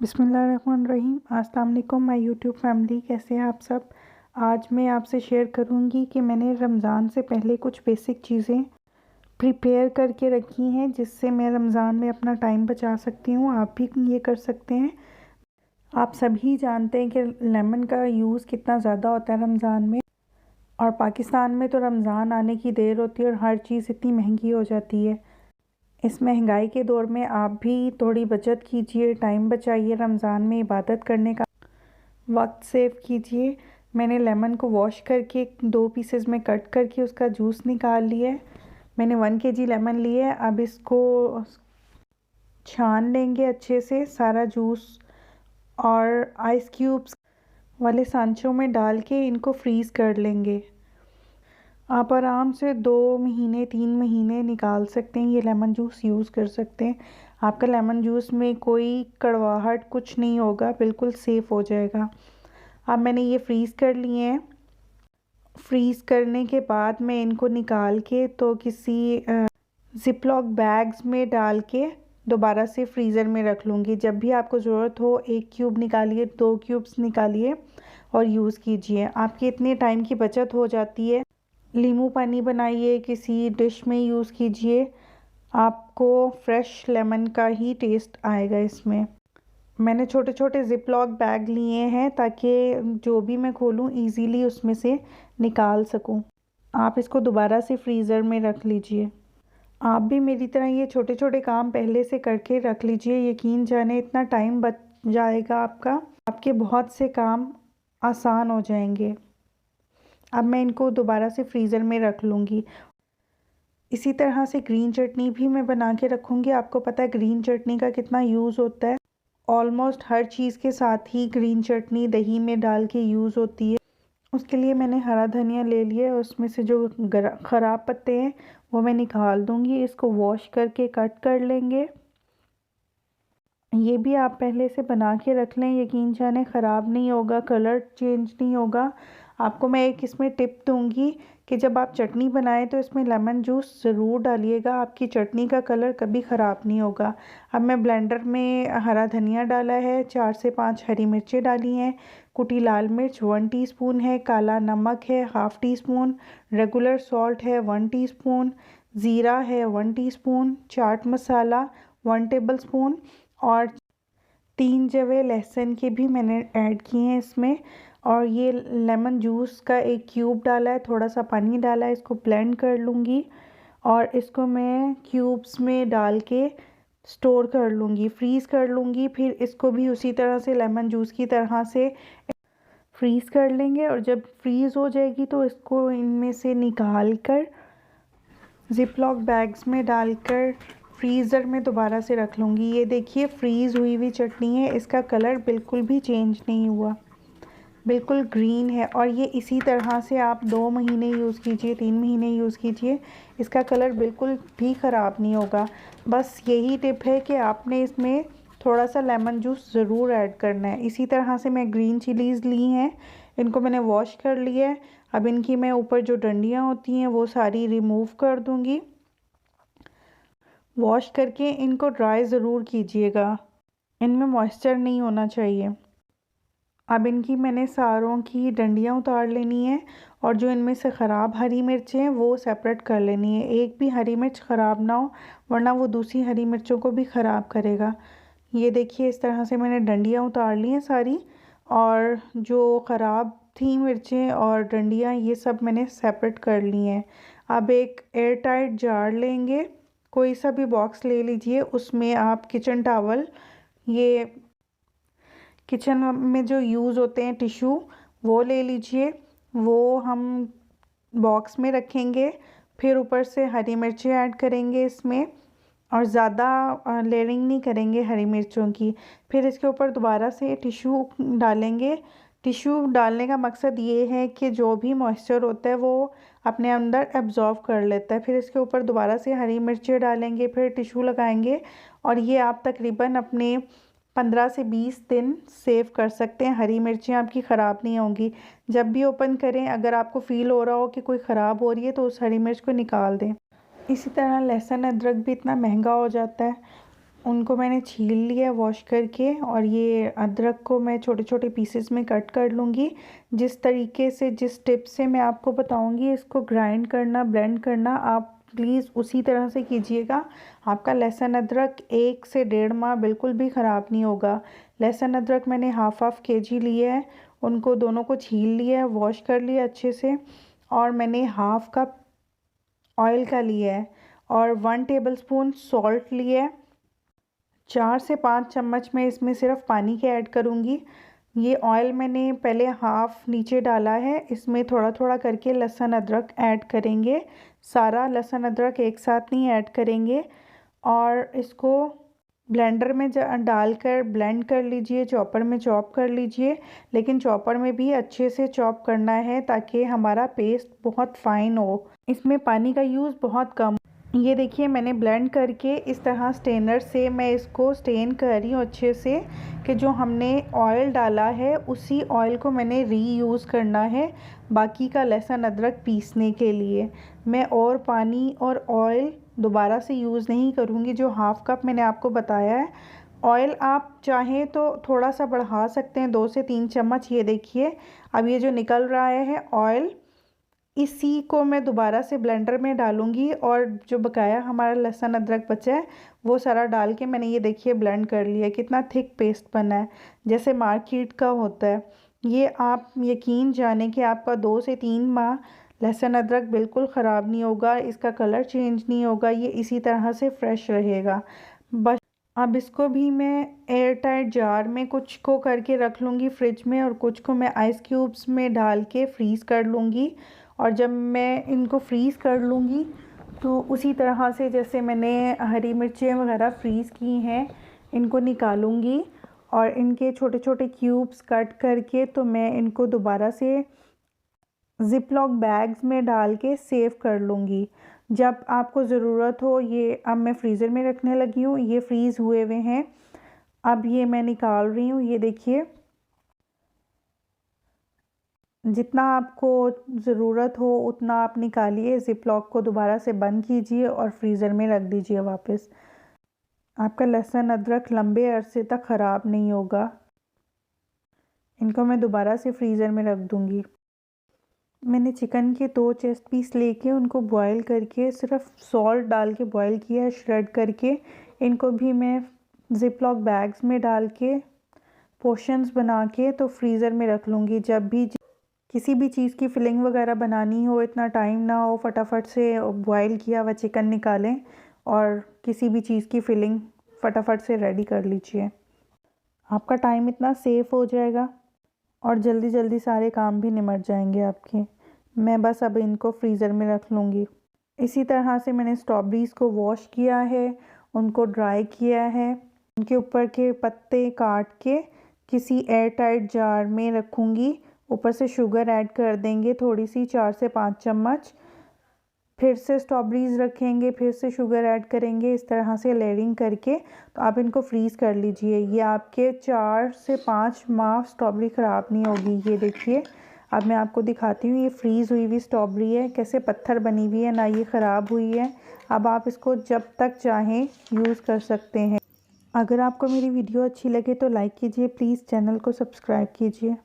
बिस्मिल्लाहिर्रहमानिर्रहीम। अस्सलाम वालेकुम माय यूट्यूब फैमिली, कैसे हैं आप सब। आज मैं आपसे शेयर करूंगी कि मैंने रमज़ान से पहले कुछ बेसिक चीज़ें प्रिपेयर करके रखी हैं जिससे मैं रमज़ान में अपना टाइम बचा सकती हूँ। आप भी ये कर सकते हैं। आप सभी जानते हैं कि लेमन का यूज़ कितना ज़्यादा होता है रमज़ान में, और पाकिस्तान में तो रमज़ान आने की देर होती है और हर चीज़ इतनी महंगी हो जाती है। इस महंगाई के दौर में आप भी थोड़ी बचत कीजिए, टाइम बचाइए, रमज़ान में इबादत करने का वक्त सेव कीजिए। मैंने लेमन को वॉश करके 2 पीसेस में कट करके उसका जूस निकाल लिया है। मैंने 1 kg लेमन लिया है। अब इसको छान लेंगे अच्छे से सारा जूस, और आइस क्यूब्स वाले सांचों में डाल के इनको फ्रीज़ कर लेंगे। आप आराम से 2 महीने 3 महीने निकाल सकते हैं, ये लेमन जूस यूज़ कर सकते हैं। आपका लेमन जूस में कोई कड़वाहट कुछ नहीं होगा, बिल्कुल सेफ़ हो जाएगा। अब मैंने ये फ्रीज़ कर लिए हैं। फ्रीज़ करने के बाद मैं इनको निकाल के तो किसी ज़िपलॉक बैग्स में डाल के दोबारा से फ्रीज़र में रख लूँगी। जब भी आपको ज़रूरत हो 1 क्यूब निकालिए, 2 क्यूब्स निकालिए और यूज़ कीजिए। आपकी इतने टाइम की बचत हो जाती है। नींबू पानी बनाइए, किसी डिश में यूज़ कीजिए, आपको फ्रेश लेमन का ही टेस्ट आएगा इसमें। मैंने छोटे छोटे ज़िपलॉक बैग लिए हैं ताकि जो भी मैं खोलूँ इजीली उसमें से निकाल सकूँ। आप इसको दोबारा से फ्रीज़र में रख लीजिए। आप भी मेरी तरह ये छोटे छोटे काम पहले से करके रख लीजिए। यकीन जाने इतना टाइम बच जाएगा आपका, आपके बहुत से काम आसान हो जाएंगे। अब मैं इनको दोबारा से फ्रीज़र में रख लूँगी। इसी तरह से ग्रीन चटनी भी मैं बना के रखूँगी। आपको पता है ग्रीन चटनी का कितना यूज़ होता है। ऑलमोस्ट हर चीज़ के साथ ही ग्रीन चटनी दही में डाल के यूज़ होती है। उसके लिए मैंने हरा धनिया ले लिया, उसमें से जो ख़राब पत्ते हैं वो मैं निकाल दूँगी। इसको वॉश करके कट कर लेंगे। ये भी आप पहले से बना के रख लें, यकीन जाने ख़राब नहीं होगा, कलर चेंज नहीं होगा। आपको मैं एक इसमें टिप दूंगी कि जब आप चटनी बनाएं तो इसमें लेमन जूस ज़रूर डालिएगा, आपकी चटनी का कलर कभी ख़राब नहीं होगा। अब मैं ब्लेंडर में हरा धनिया डाला है, 4 से 5 हरी मिर्चें डाली हैं, कुटी लाल मिर्च 1 टीस्पून है, काला नमक है 1/2 टीस्पून, रेगुलर सॉल्ट है 1 टीस्पून, ज़ीरा है 1 टीस्पून, चाट मसाला 1 टेबलस्पून, और 3 जवे लहसुन के भी मैंने ऐड किए हैं इसमें। और ये लेमन जूस का 1 क्यूब डाला है, थोड़ा सा पानी डाला है। इसको ब्लेंड कर लूँगी और इसको मैं क्यूब्स में डाल के स्टोर कर लूँगी, फ्रीज़ कर लूँगी। फिर इसको भी उसी तरह से लेमन जूस की तरह से फ्रीज़ कर लेंगे, और जब फ्रीज़ हो जाएगी तो इसको इनमें से निकाल कर ज़िपलॉक बैग्स में डालकर फ्रीज़र में दोबारा से रख लूँगी। ये देखिए फ्रीज़ हुई हुई चटनी है, इसका कलर बिल्कुल भी चेंज नहीं हुआ, बिल्कुल ग्रीन है। और ये इसी तरह से आप 2 महीने यूज़ कीजिए, 3 महीने यूज़ कीजिए, इसका कलर बिल्कुल भी ख़राब नहीं होगा। बस यही टिप है कि आपने इसमें थोड़ा सा लेमन जूस ज़रूर ऐड करना है। इसी तरह से मैं ग्रीन चिलीज़ ली हैं, इनको मैंने वॉश कर लिया है। अब इनकी मैं ऊपर जो डंडियाँ होती हैं वो सारी रिमूव कर दूँगी। वॉश करके इनको ड्राई ज़रूर कीजिएगा, इनमें मॉइस्चर नहीं होना चाहिए। अब इनकी मैंने सारों की डंडियाँ उतार लेनी है, और जो इनमें से ख़राब हरी मिर्चें हैं वो सेपरेट कर लेनी है। एक भी हरी मिर्च ख़राब ना हो, वरना वो दूसरी हरी मिर्चों को भी ख़राब करेगा। ये देखिए इस तरह से मैंने डंडियाँ उतार ली हैं सारी, और जो ख़राब थी मिर्चें और डंडियाँ ये सब मैंने सेपरेट कर ली हैं। अब एक एयर टाइट जार लेंगे, कोई सा भी बॉक्स ले लीजिए, उसमें आप किचन टावल, ये किचन में जो यूज़ होते हैं टिश्यू, वो ले लीजिए। वो हम बॉक्स में रखेंगे, फिर ऊपर से हरी मिर्चें ऐड करेंगे इसमें, और ज़्यादा लेयरिंग नहीं करेंगे हरी मिर्चों की। फिर इसके ऊपर दोबारा से टिश्यू डालेंगे। टिश्यू डालने का मकसद ये है कि जो भी मॉइस्चर होता है वो अपने अंदर एब्जॉर्व कर लेता है। फिर इसके ऊपर दोबारा से हरी मिर्चें डालेंगे, फिर टिश्यू लगाएंगे, और ये आप तकरीबन अपने 15 से 20 दिन सेव कर सकते हैं। हरी मिर्चें आपकी ख़राब नहीं होंगी। जब भी ओपन करें, अगर आपको फ़ील हो रहा हो कि कोई ख़राब हो रही है तो उस हरी मिर्च को निकाल दें। इसी तरह लहसुन अदरक भी इतना महंगा हो जाता है, उनको मैंने छील लिया वॉश करके, और ये अदरक को मैं छोटे छोटे पीसेस में कट कर लूँगी। जिस तरीके से, जिस टिप से मैं आपको बताऊँगी इसको ग्राइंड करना, ब्लेंड करना, आप प्लीज़ उसी तरह से कीजिएगा। आपका लहसुन अदरक 1 से 1.5 माह बिल्कुल भी ख़राब नहीं होगा। लहसुन अदरक मैंने हाफ kg लिए है, उनको दोनों को छील लिया है, वॉश कर लिया अच्छे से, और मैंने हाफ कप ऑयल का लिया है, और 1 टेबलस्पून सॉल्ट लिया है। 4 से 5 चम्मच मैं इसमें सिर्फ पानी के ऐड करूँगी। ये ऑयल मैंने पहले हाफ नीचे डाला है, इसमें थोड़ा थोड़ा करके लहसुन अदरक ऐड करेंगे। सारा लहसुन अदरक एक साथ नहीं ऐड करेंगे, और इसको ब्लेंडर में डालकर ब्लेंड कर लीजिए, चॉपर में चॉप कर लीजिए। लेकिन चॉपर में भी अच्छे से चॉप करना है ताकि हमारा पेस्ट बहुत फाइन हो। इसमें पानी का यूज़ बहुत कम। ये देखिए मैंने ब्लेंड करके इस तरह स्टेनर से मैं इसको स्टेन कर रही हूँ अच्छे से, कि जो हमने ऑयल डाला है उसी ऑयल को मैंने रीयूज़ करना है बाकी का लहसुन अदरक पीसने के लिए। मैं और पानी और ऑयल दोबारा से यूज़ नहीं करूँगी। जो हाफ कप मैंने आपको बताया है, ऑयल आप चाहें तो थोड़ा सा बढ़ा सकते हैं, 2 से 3 चम्मच। ये देखिए अब ये जो निकल रहा है ऑयल, इसी को मैं दोबारा से ब्लेंडर में डालूंगी, और जो बकाया हमारा लहसुन अदरक बचा है वो सारा डाल के मैंने ये देखिए ब्लेंड कर लिया। कितना थिक पेस्ट बना है, जैसे मार्केट का होता है। ये आप यकीन जाने कि आपका 2 से 3 माह लहसुन अदरक बिल्कुल ख़राब नहीं होगा, इसका कलर चेंज नहीं होगा, ये इसी तरह से फ्रेश रहेगा। बस अब इसको भी मैं एयर टाइट जार में कुछ को करके रख लूँगी फ्रिज में, और कुछ को मैं आइस क्यूब्स में डाल के फ्रीज़ कर लूँगी। और जब मैं इनको फ्रीज़ कर लूँगी तो उसी तरह से जैसे मैंने हरी मिर्चें वगैरह फ्रीज़ की हैं, इनको निकालूँगी, और इनके छोटे छोटे क्यूब्स कट करके तो मैं इनको दोबारा से ज़िप-लॉक बैग्स में डाल के सेव कर लूँगी जब आपको ज़रूरत हो। ये अब मैं फ्रीज़र में रखने लगी हूँ, ये फ्रीज़ हुए हुए हैं। अब ये मैं निकाल रही हूँ। ये देखिए जितना आपको ज़रूरत हो उतना आप निकालिए, ज़िप-लॉक को दोबारा से बंद कीजिए और फ्रीज़र में रख दीजिए वापस। आपका लहसुन अदरक लंबे अरसे तक ख़राब नहीं होगा। इनको मैं दोबारा से फ्रीज़र में रख दूँगी। मैंने चिकन के 2 चेस्ट पीस लेके उनको बॉईल करके सिर्फ सॉल्ट डाल के बॉईल किया है, श्रेड करके। इनको भी मैं ज़िप-लॉक बैग्स में डाल के पोर्शंस बना के तो फ्रीज़र में रख लूँगी। जब भी किसी भी चीज़ की फिलिंग वगैरह बनानी हो, इतना टाइम ना हो, फटाफट से बॉईल किया हुआ चिकन निकालें और किसी भी चीज़ की फिलिंग फटाफट से रेडी कर लीजिए। आपका टाइम इतना सेफ़ हो जाएगा और जल्दी जल्दी सारे काम भी निमट जाएंगे आपके। मैं बस अब इनको फ्रीज़र में रख लूँगी। इसी तरह से मैंने स्ट्रॉबेरीज़ को वॉश किया है, उनको ड्राई किया है। उनके ऊपर के पत्ते काट के किसी एयर टाइट जार में रखूँगी। ऊपर से शुगर ऐड कर देंगे थोड़ी सी, 4 से 5 चम्मच। फिर से स्ट्रॉबेरीज़ रखेंगे, फिर से शुगर ऐड करेंगे, इस तरह से लेयरिंग करके तो आप इनको फ्रीज़ कर लीजिए। ये आपके 4 से 5 माह स्ट्रॉबेरी ख़राब नहीं होगी। ये देखिए अब मैं आपको दिखाती हूँ, ये फ्रीज़ हुई हुई स्ट्रॉबेरी है, कैसे पत्थर बनी हुई है, ना ये ख़राब हुई है। अब आप इसको जब तक चाहें यूज़ कर सकते हैं। अगर आपको मेरी वीडियो अच्छी लगे तो लाइक कीजिए, प्लीज़ चैनल को सब्सक्राइब कीजिए।